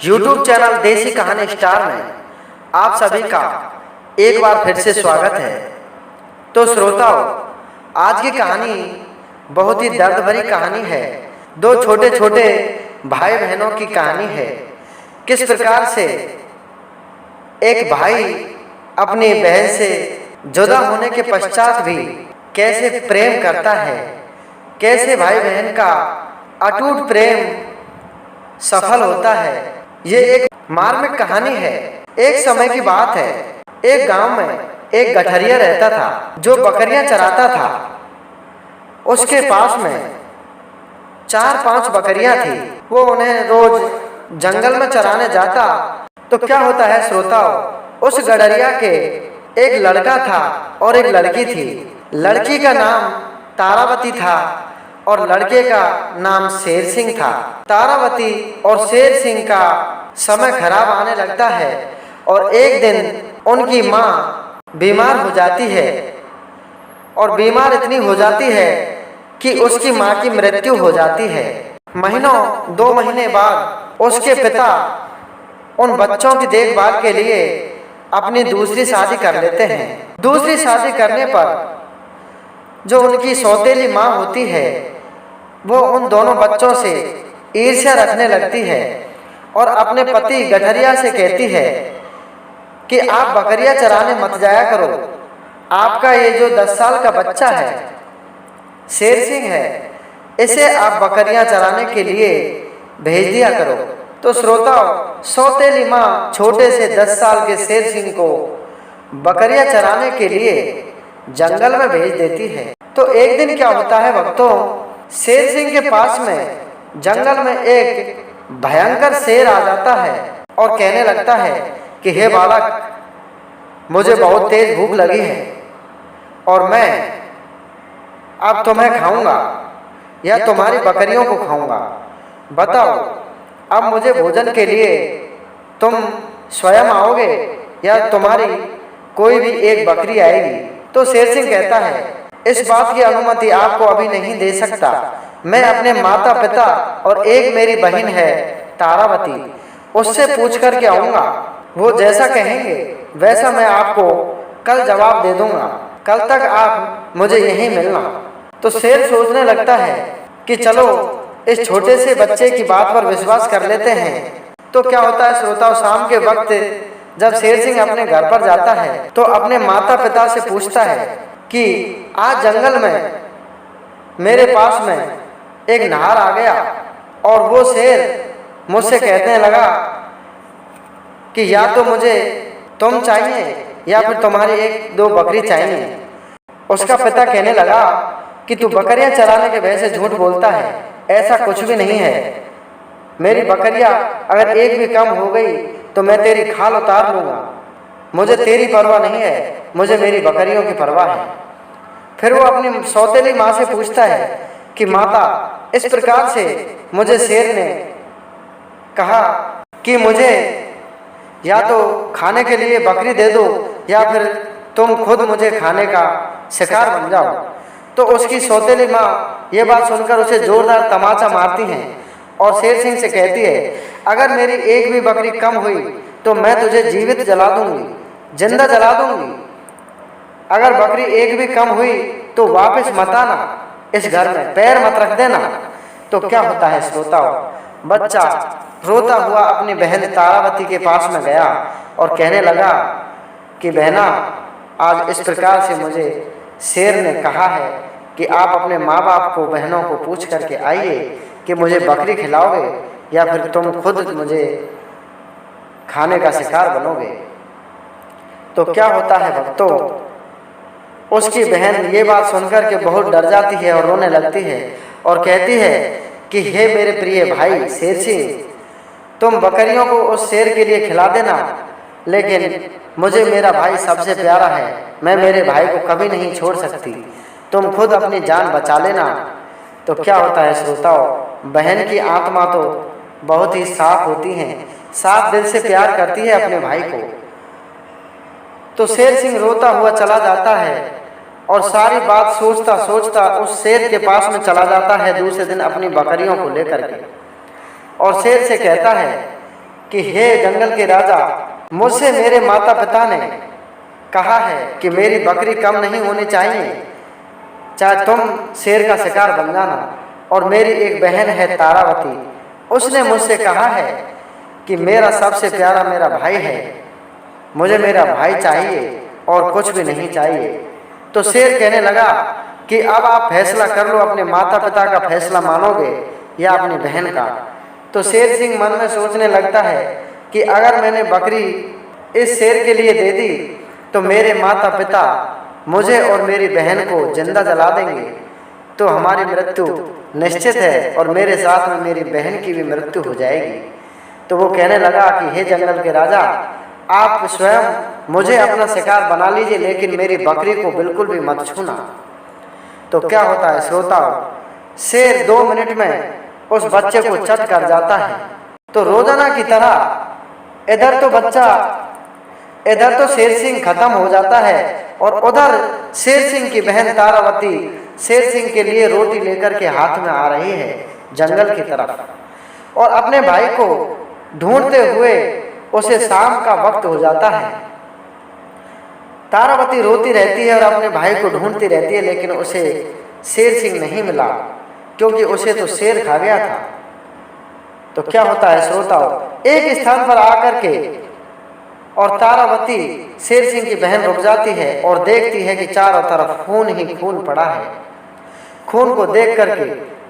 YouTube channel देसी कहानी star में आप सभी का एक बार फिर से स्वागत है। तो श्रोताओं, आज की कहानी बहुत ही दर्द भरी कहानी है। दो छोटे छोटे भाई बहनों की कहानी है। किस प्रकार से एक भाई अपनी बहन से जुदा होने के पश्चात भी कैसे प्रेम करता है, कैसे भाई बहन का अटूट प्रेम सफल होता है। ये एक मार्मिक कहानी है। एक समय की बात है, एक गांव में एक गठरिया रहता था जो बकरियां चराता था। उसके पास में 4-5 बकरियां थी। वो उन्हें रोज जंगल में चराने जाता। तो क्या होता है श्रोताओं, उस गठरिया के एक लड़का था और एक लड़की थी। लड़की का नाम तारावती था और लड़के का नाम शेर सिंह था। तारावती और शेर सिंह का समय खराब आने लगता है और एक दिन उनकी माँ बीमार हो जाती है और बीमार इतनी हो जाती है कि उसकी माँ की मृत्यु हो जाती है। महीनों 2 महीने बाद उसके पिता उन बच्चों की देखभाल के लिए अपनी दूसरी शादी कर लेते हैं। दूसरी शादी करने पर जो उनकी सौतेली माँ होती है वो उन दोनों बच्चों से ईर्ष्या रखने लगती है और अपने पति गठरिया से कहती है कि आप बकरियां चराने मत जाया करो। आपका ये जो 10 साल का बच्चा है शेर सिंह है, इसे आप बकरियां चराने के लिए भेज दिया करो। तो श्रोताओं, सौतेली माँ छोटे से 10 साल के शेर सिंह को बकरियां चराने के लिए जंगल में भेज देती है। तो एक दिन क्या होता है भक्तों, शेर सिंह के पास में जंगल में एक भयंकर शेर आ जाता है और कहने लगता है कि हे बालक, मुझे बहुत तेज भूख लगी है और मैं अब तुम्हें खाऊंगा या तुम्हारी बकरियों को खाऊंगा। बताओ, अब मुझे भोजन के लिए तुम स्वयं आओगे या तुम्हारी कोई भी एक बकरी आएगी? तो शेर सिंह कहता है, इस बात की अनुमति आपको अभी नहीं दे सकता। मैं अपने माता पिता और एक मेरी बहन है तारावती, उससे पूछ करके आऊँगा। वो जैसा कहेंगे वैसा मैं आपको कल जवाब दे दूंगा। कल तक आप मुझे यहीं मिलना। तो शेर सोचने लगता है कि चलो इस छोटे से बच्चे की बात पर विश्वास कर लेते हैं। तो क्या होता है श्रोताओं, शाम के वक्त जब शेर सिंह अपने घर पर जाता है तो अपने माता पिता से पूछता है कि आज जंगल में मेरे पास में एक नहर आ गया और वो शेर मुझसे कहने लगा कि या तो मुझे तुम चाहिए या फिर तुम्हारी 1-2 बकरी चाहिए। उसका पिता कहने लगा कि तू बकरियां चराने के वजह से झूठ बोलता है, ऐसा कुछ भी नहीं है। मेरी बकरियां अगर एक भी कम हो गई तो मैं तेरी खाल उतार लूँगा। मुझे तेरी परवाह नहीं है, मुझे मेरी बकरियों की परवाह है। फिर वो अपनी सौतेली माँ से पूछता है कि माता, इस प्रकार से मुझे शेर ने कहा कि मुझे या तो खाने के लिए बकरी दे दो या फिर तुम खुद मुझे खाने का शिकार बन जाओ। तो उसकी सौतेली माँ ये बात सुनकर उसे जोरदार तमाचा मारती हैं और शेर सिंह से कहती है, अगर मेरी एक भी बकरी कम हुई तो मैं तुझे जीवित जला दूंगी, जिंदा जला दूंगी। अगर बकरी एक भी कम हुई तो वापस मत आना, इस घर में पैर मत रख देना। तो क्या होता है श्रोताओं, बच्चा रोता हुआ अपनी बहन तारावती के पास में गया और कहने लगा कि बहना, आज इस प्रकार से मुझे शेर ने कहा है कि आप अपने माँ बाप को, बहनों को पूछ करके आइए कि मुझे बकरी खिलाओगे या फिर तुम खुद मुझे खाने का शिकार बनोगे। तो क्या होता है भक्तों, उसकी बहन ये बात सुनकर के बहुत डर जाती है और रोने लगती है और कहती है कि हे मेरे प्रिय भाई शेर सिंह, तुम बकरियों को उस शेर के लिए खिला देना, लेकिन मुझे मेरा भाई सबसे प्यारा है। मैं मेरे भाई को कभी नहीं छोड़ सकती। तुम खुद अपनी जान बचा लेना। तो क्या होता है श्रोताओं, बहन की आत्मा तो बहुत ही साफ होती है, साफ दिल से प्यार करती है अपने भाई को। तो शेर सिंह रोता हुआ चला जाता है और सारी बात सोचता सोचता उस शेर के पास में चला जाता है दूसरे दिन अपनी बकरियों को लेकर के, और शेर से कहता है कि हे जंगल के राजा, मुझसे मेरे माता पिता ने कहा है कि मेरी बकरी कम नहीं होनी चाहिए, चाहे तुम शेर का शिकार बन जाना। और मेरी एक बहन है तारावती, उसने मुझसे कहा है कि मेरा सबसे प्यारा मेरा भाई है, मुझे मेरा भाई चाहिए और कुछ भी नहीं चाहिए। तो शेर कहने लगा कि अब आप फैसला कर लो, अपने माता पिता का फैसला मानोगे या अपनी बहन का। तो शेर सिंह मन में सोचने लगता है कि अगर मैंने बकरी इस शेर के लिए दे दी तो मेरे माता पिता मुझे और मेरी बहन को जिंदा जला देंगे, तो हमारी मृत्यु निश्चित है और मेरे साथ में मेरी बहन की भी मृत्यु हो जाएगी। तो वो कहने लगा कि हे जंगल के राजा, आप स्वयं मुझे अपना शिकार बना लीजिए, लेकिन मेरी बकरी को बिल्कुल भी मत छूना। तो क्या होता है श्रोताओ, शेर 2 मिनट में उस बच्चे को चट कर जाता है। तो रोजाना की तरह इधर तो शेर सिंह खत्म हो जाता है और उधर शेर सिंह की बहन तारावती शेर सिंह के लिए रोटी लेकर के हाथ में आ रही है जंगल की तरफ। और अपने भाई को ढूंढते हुए उसे शाम का वक्त हो जाता है। तारावती रोती रहती है और अपने भाई को ढूंढती रहती है, लेकिन उसे शेर सिंह नहीं मिला, क्योंकि उसे तो शेर खा गया था। तो क्या होता है श्रोताओ, एक स्थान पर आकर के और तारावती शेर सिंह की बहन रुक जाती है और देखती है कि चारों तरफ खून ही खून पड़ा है। खून को देख करके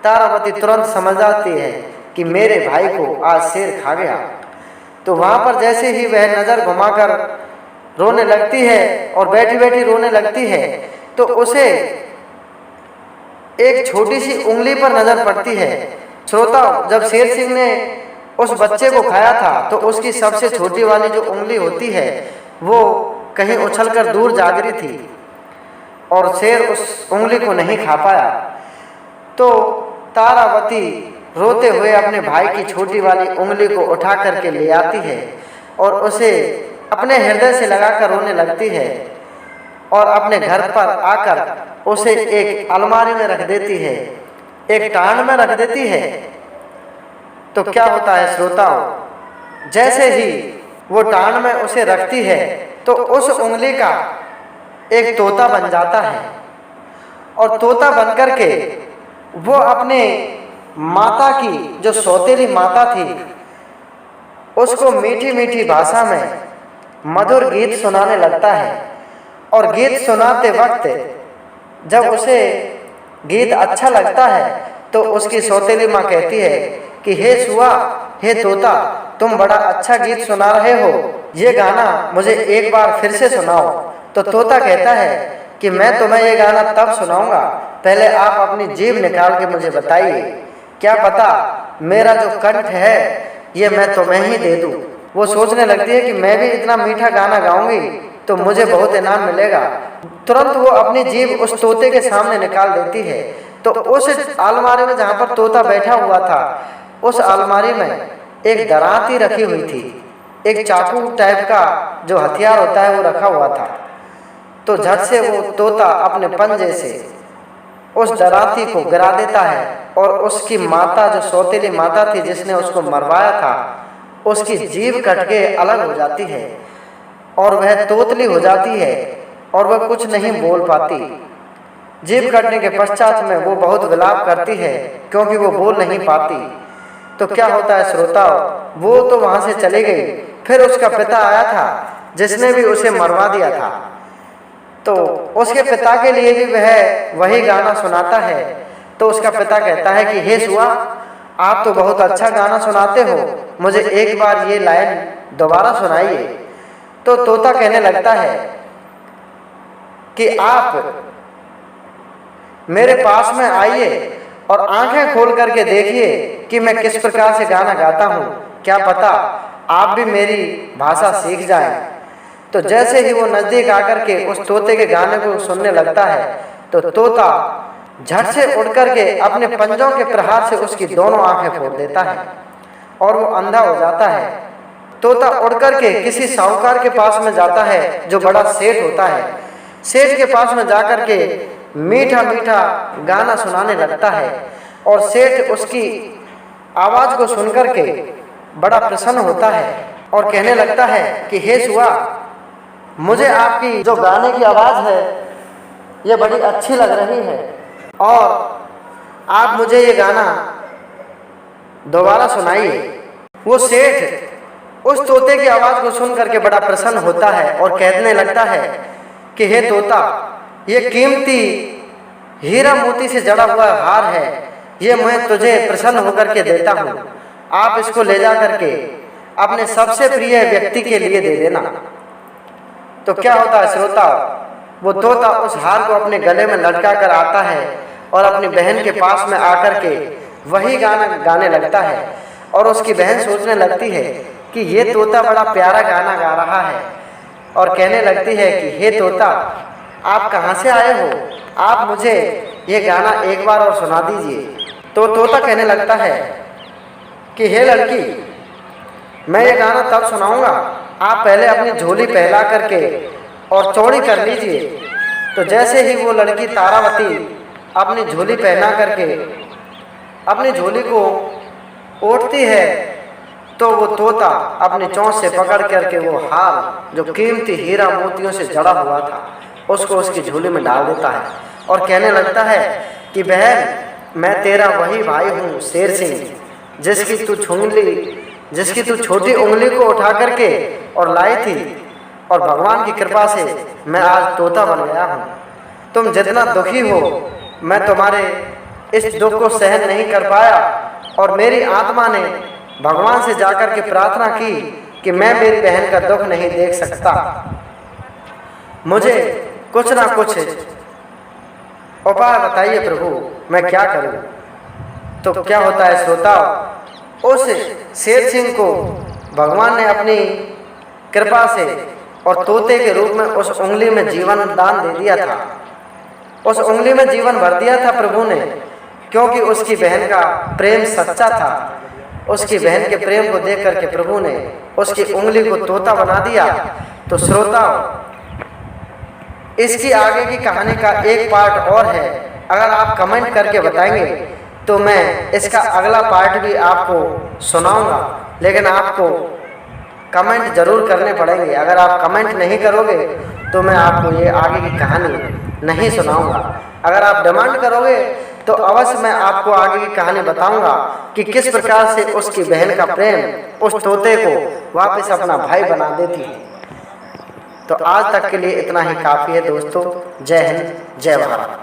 तारावती तुरंत समझ जाती है कि मेरे भाई को आज शेर खा गया। तो वहां पर जैसे ही वह नजर घुमाकर रोने लगती है और बैठी बैठी रोने लगती है, तो उसे एक छोटी सी उंगली पर नजर पड़ती है। श्रोताओ, जब शेर सिंह ने उस बच्चे को खाया था तो उसकी सबसे छोटी वाली जो उंगली होती है वो कहीं उछलकर दूर जा गिरी थी और शेर उस उंगली को नहीं खा पाया। तो तारावती रोते हुए अपने भाई की छोटी वाली उंगली को उठा करके ले आती है और उसे अपने हृदय से लगाकर रोने लगती है और अपने घर पर आकर उसे एक अलमारी में रख देती है, एक टांड में रख देती है। तो क्या होता है श्रोताओ, जैसे ही वो टांड में उसे रखती है तो उस उंगली का एक तोता बन जाता है और तोता बन करके वो अपने माता की जो सौतेली माता थी उसको मीठी मीठी भाषा में मधुर गीत सुनाने लगता है। और गीत सुनाते वक्त जब उसे गीत अच्छा लगता है तो उसकी सौतेली माँ कहती है कि हे सुआ, हे तोता, तुम बड़ा अच्छा गीत सुना रहे हो, ये गाना मुझे एक बार फिर से सुनाओ। तो तोता कहता है कि मैं तुम्हें ये गाना तब सुनाऊंगा, पहले आप अपनी जीभ निकाल के मुझे बताइए, क्या पता मेरा जो कंठ है ये मैं तुम्हें ही दे दूं। वो सोचने लगती है कि मैं भी इतना मीठा गाना गाऊंगी तो मुझे बहुत इनाम मिलेगा। तुरंत वो अपनी जीभ उस तोते के सामने निकाल देती है। तो उस अलमारी में जहाँ पर तोता बैठा हुआ था उस अलमारी में एक दराती रखी हुई थी, एक चाकू टाइप का जो हथियार होता है वो रखा हुआ था। तो झट से वो तोता अपने पंजे से उस दराती को गिरा देता है और उसकी माता, जो सौतेली माता थी जिसने उसको मरवाया था, उसकी जीभ कट के अलग हो जाती है और वह तोतली हो जाती है और वह कुछ नहीं बोल पाती। जीभ कटने के पश्चात में वो बहुत विलाप करती है क्योंकि वो बोल नहीं पाती। तो क्या होता है श्रोताओ, वो तो वहां से चली गई। फिर उसका पिता आया था जिसने भी उसे मरवा दिया था। तो उसके पिता के लिए भी वह वही गाना सुनाता है। तो उसका पिता कहता है कि हे सुआ, आप तो बहुत अच्छा गाना सुनाते हो, मुझे एक बार ये लाइन दोबारा सुनाइए। तो तोता कहने लगता है कि आप मेरे पास में आइए और आंखें खोल करके देखिए कि मैं किस प्रकार से गाना गाता हूँ, क्या पता आप भी मेरी भाषा सीख जाएं। तो जैसे ही वो नजदीक आकर के उस तोते के गाने को सुनने लगता है तो तोता झट से उड़ करके अपने पंजों के प्रहार से उसकी दोनों आंखें फोड़ देता है और वो अंधा हो जाता है। तोता उड़ करके किसी साहूकार के पास में जाता है जो बड़ा सेठ होता है। सेठ के पास में जाकर के मीठा मीठा गाना सुनाने लगता है और सेठ उसकी आवाज को सुनकर के बड़ा प्रसन्न होता है और कहने लगता है कि हे सुआ, मुझे आपकी जो गाने की आवाज़ है ये बड़ी अच्छी लग रही है और आप मुझे ये गाना दोबारा सुनाइए। वो सेठ उस तोते की आवाज़ को सुन करके बड़ा प्रसन्न होता है और कहने लगता है कि हे तोता, ये कीमती हीरा मोती से जड़ा हुआ हार है, ये मैं तुझे प्रसन्न होकर के देता हूँ। आप इसको ले जा करके अपने सबसे प्रिय व्यक्ति के लिए दे देना। तो क्या होता है श्रोता, वो तोता उस हार को अपने गले में लटका कर आता है और अपनी बहन के पास में आकर के वही गाना गाने लगता है और उसकी बहन सोचने लगती है कि ये तोता बड़ा प्यारा गाना गा रहा है और कहने लगती है कि हे तोता, आप कहाँ से आए हो, आप मुझे ये गाना एक बार और सुना दीजिए। तो तोता कहने लगता है कि हे लड़की, मैं ये गाना तब सुनाऊंगा, आप पहले अपनी झोली पहला करके और चौड़ी कर लीजिए। तो जैसे ही वो लड़की तारावती अपनी झोली पहना करके अपनी झोली को ओढ़ती है तो वो तोता अपनी चोंच से पकड़ करके वो हार जो कीमती हीरा मोतियों से जड़ा हुआ था उसको उसकी झोली में डाल देता है और कहने लगता है कि बहन, मैं तेरा वही भाई हूँ शेर सिंह, जिसकी तू छोटी उंगली को उठा करके और लाई थी और भगवान की कृपा से मैं आज तोता बन गया हूँ। तुम जितना दुखी हो, मैं तुम्हारे इस दुख को सहन नहीं कर पाया और मेरी आत्मा ने भगवान से जाकर के प्रार्थना की कि मैं मेरी बहन का दुख नहीं देख सकता, मुझे कुछ ना कुछ उपाय बताइए प्रभु, मैं क्या करूं। तो क्या होता है श्रोता, उस शेर सिंह को भगवान ने अपनी कृपा से और तोते के रूप में उस उंगली में जीवन दान दे दिया था, उस उंगली में जीवन भर दिया था प्रभु ने, क्योंकि उसकी बहन का प्रेम सच्चा था। उसकी बहन के प्रेम को देख करके प्रभु ने उसकी उंगली को तोता बना दिया। तो श्रोता, इसकी आगे की कहानी का एक पार्ट और है, अगर आप कमेंट करके बताएंगे तो मैं इसका अगला पार्ट भी आपको सुनाऊंगा, लेकिन आपको कमेंट जरूर करने पड़ेंगे। अगर आप कमेंट नहीं करोगे तो मैं आपको ये आगे की कहानी नहीं सुनाऊंगा। अगर आप डिमांड करोगे तो अवश्य मैं आपको आगे की कहानी बताऊंगा कि किस प्रकार से उसकी बहन का प्रेम उस तोते को वापस अपना भाई बना देती है। तो आज तक के लिए इतना ही काफ़ी है दोस्तों। जय हिंद, जय भारत।